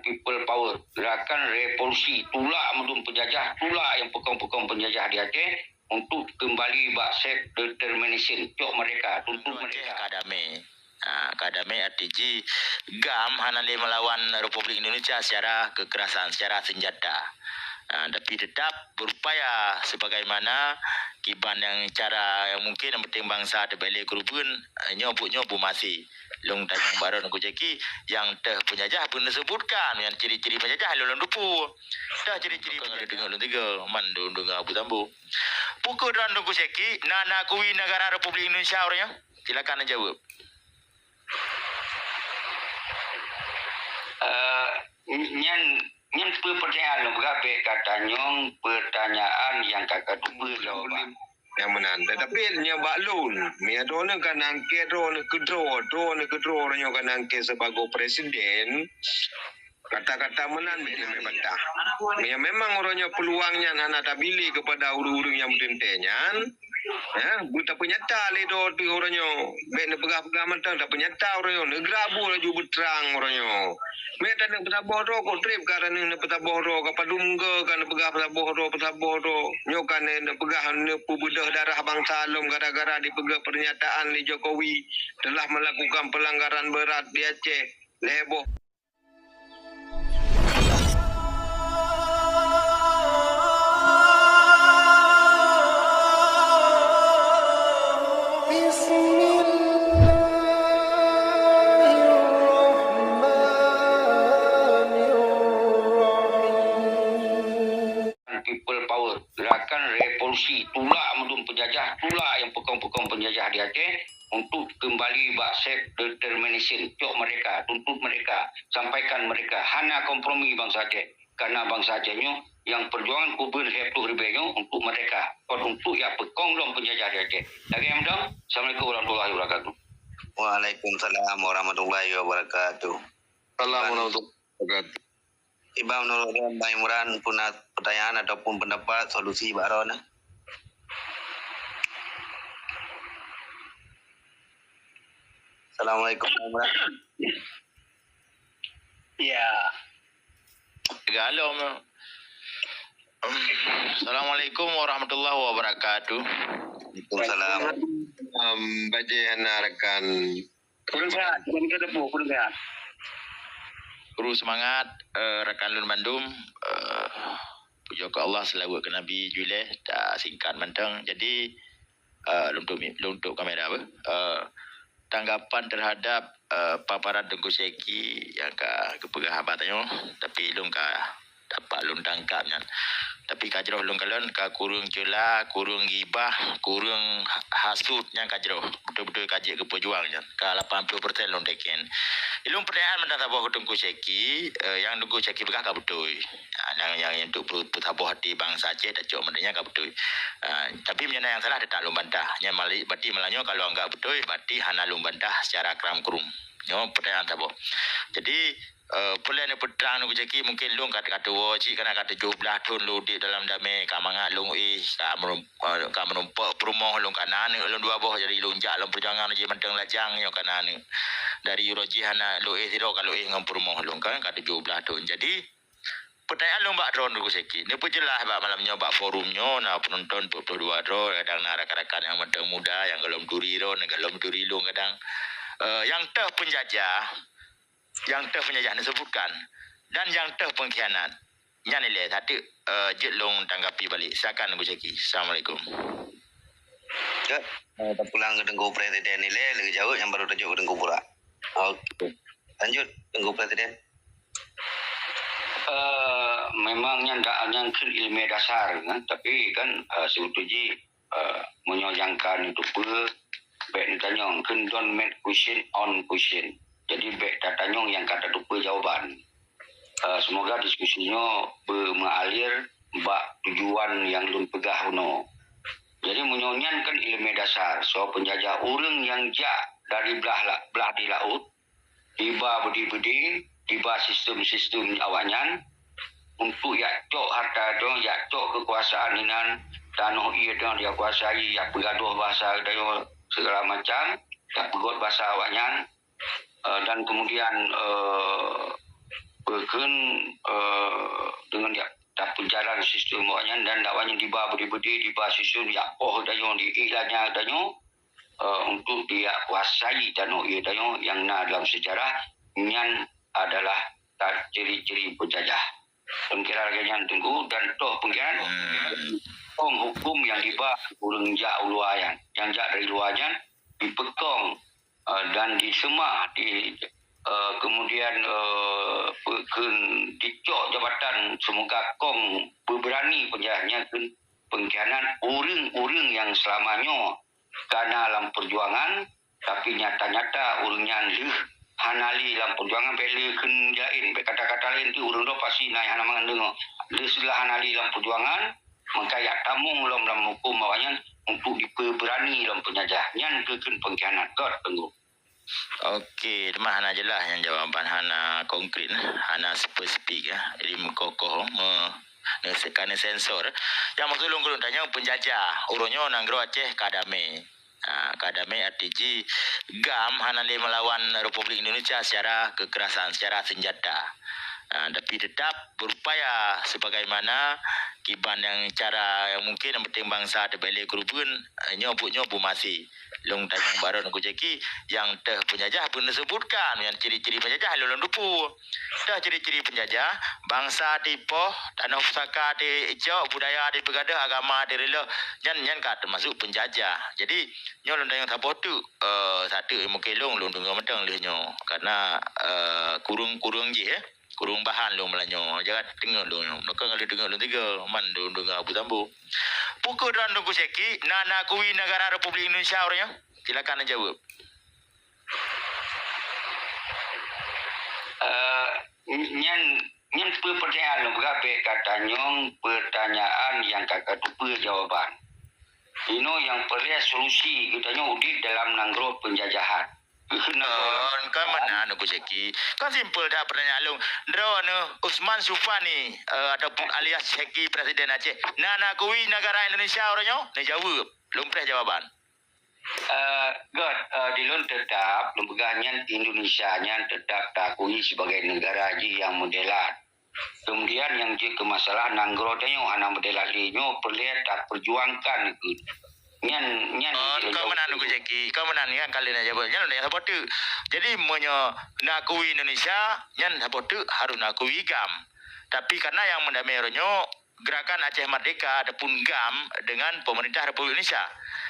people power, gerakan revolusi, tolak mendung penjajah, tolak yang pekong-pekong penjajah di Aceh untuk kembali bak self determination, cok mereka, tuntut mereka. Kadame RTG GAM hanale melawan Republik Indonesia secara kekerasan, secara senjata. Tapi tetap berupaya sebagaimana kiban yang cara yang mungkin yang penting bangsa terbalik kerubun nyobu masih long tanyang baron aku jeki yang teh penjajah pun disebutkan yang ciri-ciri penjajah long dupu dah ciri-ciri penjajah dengar long tiga mandu dengar abu tambu pukul dan aku jeki nana kui negara Republik Indonesia orangnya silakan jawab. Nyen pertanyaan lo berapa katanya pertanyaan yang kakak tunggu jawaban yang menanda tapi nya baklun mi adone kan angke drone kedro nya kan angke sebagai presiden kata-kata menan di membantah ya memang orangnya peluangnya hana tabili kepada urung-urung yang mententenyan ya buta penyata le do orangnya ben pegah-pegah mentang tak penyata orangnya negrabu laju betrang orangnya meta nek petabodo ko trip karena nek petabodo ka padungga kan pegah petabodo nyokan nek pegah nek pubudah darah bangsa Salom gara-gara dipegah pernyataan di Jokowi telah melakukan pelanggaran berat di Aceh leboh. People power, gerakan revolusi, tolak mendung penjajah, tolak yang pekong-pekong penjajah di Aceh untuk kembali bak self determination, cok mereka, tuntut mereka, sampaikan mereka, hana kompromi bangsa Aceh, karena bangsa Acehnya yang perjuangan kubur heptuh ribenyo untuk mereka, untuk yang pekong dong penjajah di Aceh. Lagi yang dong, Assalamualaikum warahmatullahi wabarakatuh. Waalaikumsalam warahmatullahi wabarakatuh. Assalamualaikum warahmatullahi wabarakatuh. Ibang Nurul dan Bang Imran punya pertanyaan ataupun pendapat solusi Pak Ron. Assalamualaikum Bang Imran. Ya. Galau. Assalamualaikum warahmatullahi wabarakatuh. Waalaikumsalam. Baje hana rekan Kurang sehat, kurang sehat. Guru semangat rekan Lun Bandung puja ke Allah selawat ke Nabi Juleh tak singkat mentang jadi untuk kamera apa tanggapan terhadap paparan Tengku Seki yang ke pegahabatannya tapi lung ka dapat lun tangkapnya tapi kajroh lung kalon ka kurung cela kurung gibah kurung hasutnya kajroh betul-betul kaji ke pejuangnya ka 80% lun teken ilung pertanyaan mendatang bahawa Tengku Seki yang Tengku Seki begah ka betul yang untuk putabuh hati bangsa Aceh tak cok menanya ka betul tapi menyana yang salah tak lum bantah nya mali berarti melanyo kalau enggak betul berarti hana lum bantah secara kram kurum nyo pertanyaan tabo jadi boleh ni peterang Tengku Seki mungkin lung kata-kata wajib kerana kata 17 tahun lu di dalam damai kamangat lung ka menumpak perumah lung kanan lung dua boh jadi lung jak lung perjuangan je menteng lajang yo kanan dari Yuroji hana lu tiro kalau ngam perumah lung kan kata 17 tahun jadi pertanyaan lung bak drone Tengku Seki ni pun jelas bak malamnya bak forumnya na penonton 22 drone kadang na rakan-rakan yang menteng muda yang galom duri ron galom duri lung kadang yang teh penjajah disebutkan dan yang teh pengkhianat yang nilai tadi jet long tanggapi balik silakan Tengku Seki. Assalamualaikum. Ya, kita pulang ke Tengku Presiden nilai lagi jauh yang baru tajuk ke Tengku Pura. Okey. Lanjut Tengku Presiden. Memangnya yang ilmiah dasar kan, tapi kan sebetulnya menyojangkan itu pun baik ditanya kan don't make question on question. Jadi baik datanya yang kata lupa jawaban. Semoga diskusinya mengalir bak tujuan yang lun pegah uno. Jadi menyonyankan ilmu dasar so penjajah urang yang jak dari belah di laut tiba budi-budi tiba sistem-sistem awaknya untuk yak cok harta tu yak cok kekuasaan inan tanah ia dah dia kuasai yak bergaduh bahasa dia segala macam yak pegot bahasa awaknya dan kemudian berken dengan dia dapat jalan sistem maknya dan dakwanya di bawah budi-budi di bawah sistem ya danyo di ilahnya danyo untuk dia kuasai danyo ia danyo yang dalam sejarah nyan adalah ciri-ciri penjajah. Pengkira yang tunggu dan toh pengkira hukum yang dibah urang jak luayan yang jak dari luayan dipekong dan disemah di kemudian dicok jabatan semoga kong berberani penjahnya pengkhianat urang yang selamanya karena dalam perjuangan tapi nyata-nyata urangnya leh hanali dalam perjuangan beli kenjain kata-kata lain tu urang do pasti naik hana mangan dengo leh sudah hanali dalam perjuangan maka ya tamung dalam hukum awanya untuk diperberani dalam penjajah nyan keken pengkhianat god tunggu. Okey, demah Hana je lah yang jawapan Hana konkret, Hana spesifik ya. Jadi mengkokoh, kerana sensor. Yang maksud long tanya penjajah, uronyo nanggro Aceh kadame. Kadame artiji gam Hana le melawan Republik Indonesia secara kekerasan, secara senjata. Tapi tetap berupaya sebagaimana kiban yang cara yang mungkin yang penting bangsa terbeli kurubun nyobu masih long tanya baru nak ceki yang teh penjajah pun disebutkan yang ciri-ciri penjajah lolong dupu dah ciri-ciri penjajah bangsa tipoh tanah pusaka di ijo budaya di pegadah agama di rela nyan kat termasuk penjajah jadi nyo long tanya sapo tu satu mungkin long dengar mentang leh nyo karena kurung je kurung bahan lu melanyo jangan dengar lu nak kali dengar lu tiga man lu dengar Abu Tambu pukul dan nunggu seki nana kui negara Republik Indonesia orangnya silakan jawab nyan pertanyaan lu gabe katanya pertanyaan yang kakak tupu jawaban ini yang perlu solusi katanya udit dalam nanggro penjajahan. Kan mana nak ceki kan simple dah pertanyaan lu drone Usman Sufani ataupun alias Ceki Presiden Aceh nana kui negara Indonesia orangnya ni jawab lumpreh jawaban God dilun tetap lembaganya Indonesia nya tetap takui sebagai negara haji yang modelat kemudian yang je ke masalah nanggro tanya anak modelat linyo perlu tak perjuangkan itu nyan kau menan aku ceki kau menan kan kali nak jawab nyan yang support jadi monyo nakui Indonesia nyan support harus nakui GAM tapi karena yang mendameronyo gerakan Aceh Merdeka ataupun GAM dengan pemerintah Republik Indonesia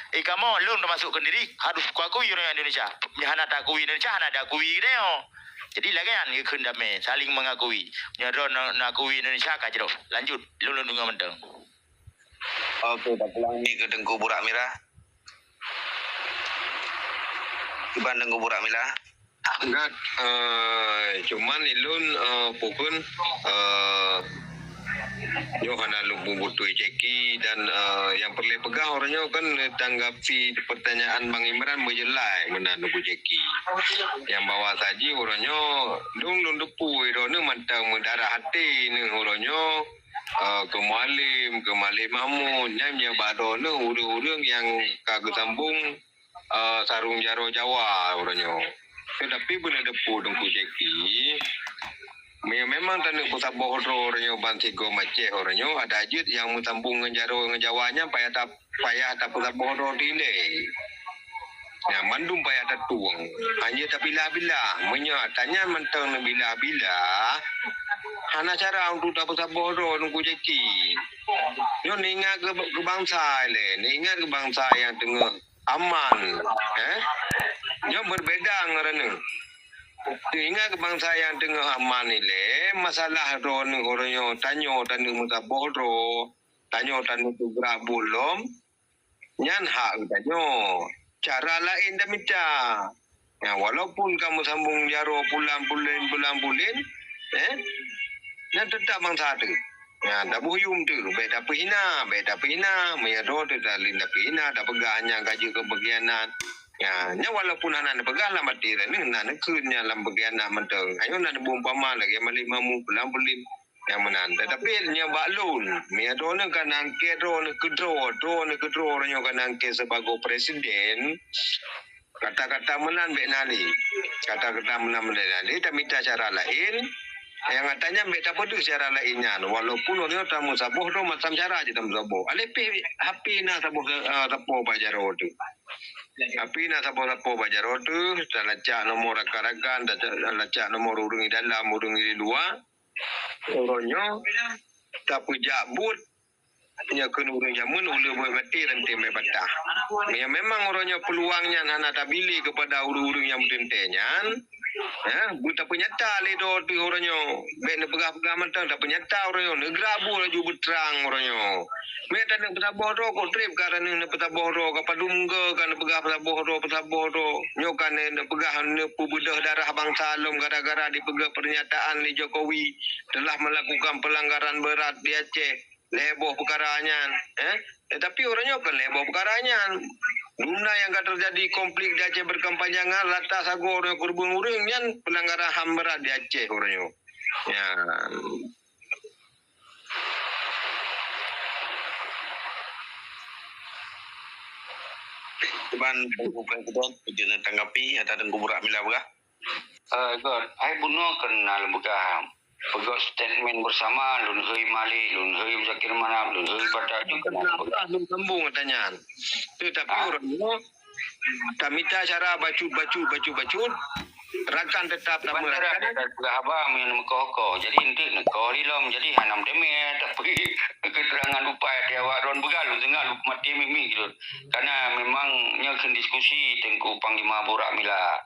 kamu lu termasuk sendiri harus kuakui orang Indonesia hana takui Indonesia hana dakui deo jadi lagi kan ikut damai saling mengakui nyadro nakui Indonesia kajro lanjut lu dengar mentang. Okey, tak pulang ni ke Tengku Burak Merah. Kiban Tengku Burak Merah. Enggak, cuman ilun pukun Yohana Lubu Butuh Ceki dan yang perlu pegang orangnya kan tanggapi pertanyaan Bang Imran berjelai mana Lubu Ceki. Yang bawah saji orangnya dong depu itu ni mantang mendarah hati ni orangnya ke Malim Mahmud nya bado ni urang-urang yang kagak sambung sarung jaro Jawa orangnya. Tetapi benar depu dengku Ceki memang tanah pusat bohro orangnya bantigo Aceh orangnya ada ajut yang sambung ngejaro ngejawanya payah tak pusat bohro delay. Ya mandum payah tak tuang. Hanya tak bila-bila menyatanya mentang bila-bila hana cara untuk tak pusat bohro nunggu Ceki. Yo ingat ke bangsa le, ingat ke bangsa yang tengah aman. Yo berbeza ngarana. Ingat ke bangsa yang tengah aman ni le, masalah ron orangnya tanyo muta bohro, tanyo tu gerak bulom, nyan hak tanyo. Cara lain dah minta. Ya, walaupun kamu sambung jaro bulan, dan tetap bangsa tu. Ya, dah buyum tu, baik dah pihina, mayado tu dah linda pihina, dah pegahnya gaji kebagianan. Ya, nya walaupun anak pegang lah mati ni, nak kernya dalam bagian nak mentang. Ayo nak bumpama lagi malik mamu bulan yang menan. Tetapi nya baklun, mayado ni kan angket ro ni kedro nya kan angket sebagai presiden. Kata-kata menan bek nali. Kata-kata menan nali, tapi minta cara lain. Yang katanya mbak tak pada cara lainnya. Walaupun orang tamu sabuh tu macam cara je tamu sabuh. Alepi happy na sabuh sabuh bajaro tu. Happy na sabuh bajaro tu. Dah lacak nomor rakan-rakan, dah lacak nomor urungi dalam, urungi luar. Orangnya tak pujak but. Nya kena urung jamun ulu boleh mati dan tembe batah. Ya memang orangnya peluangnya hana tak pilih kepada urung-urung yang tentenyan. Ya, buta penyata le do tu orangnya. Bek ne pegah-pegah mentang tak penyata orangnya. Negara bu laju berterang orangnya. Mek tak nak petabah do kok trip karena ne petabah do kapadungga kan pegah petabah do. Nyokan ne pegah ne pubudah darah bangsa Salom gara-gara dipegah pernyataan ni Jokowi telah melakukan pelanggaran berat di Aceh. Leboh perkaranya, tetapi orangnya bukan leboh perkaranya. Guna yang akan terjadi konflik di Aceh berkepanjangan, latas aku orang kurban urang yang pelanggaran HAM berat di Aceh orangnya. Ya. Cuman Tengku Presiden punya tanggapi atau Tengku Burak Mila berah? God, I bunuh kenal bukan. Pegak statement bersama lun hui mali lun hui zakir mana lun hui pada juga belum sambung katanya. Tetapi orangnya tak minta cara bacut rakan tetap nama rakan pegah abang yang mekoko. Jadi inti neko lilom jadi hanam demi tapi keterangan upaya dia waron begalu tengah lup mati mimi gitu. Karena memangnya kan diskusi Tengku Panglima Burak Mila.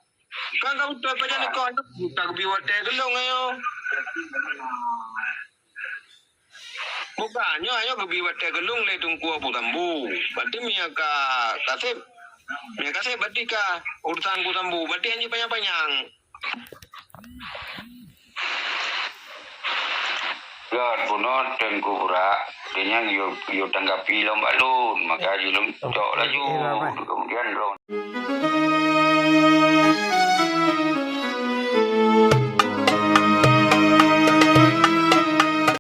Kan kau tu apa jadi kau tak biwat gelong ayo. Bukannya ayo kebiwat gelong le Tungku Abu Tambu. Berarti Mia kasih berarti ka urusan Abu Tambu. Berarti hanya panjang-panjang. God bunuh Tengku Burak. Dia yo tanggapi lomba lun maka jilum cok laju kemudian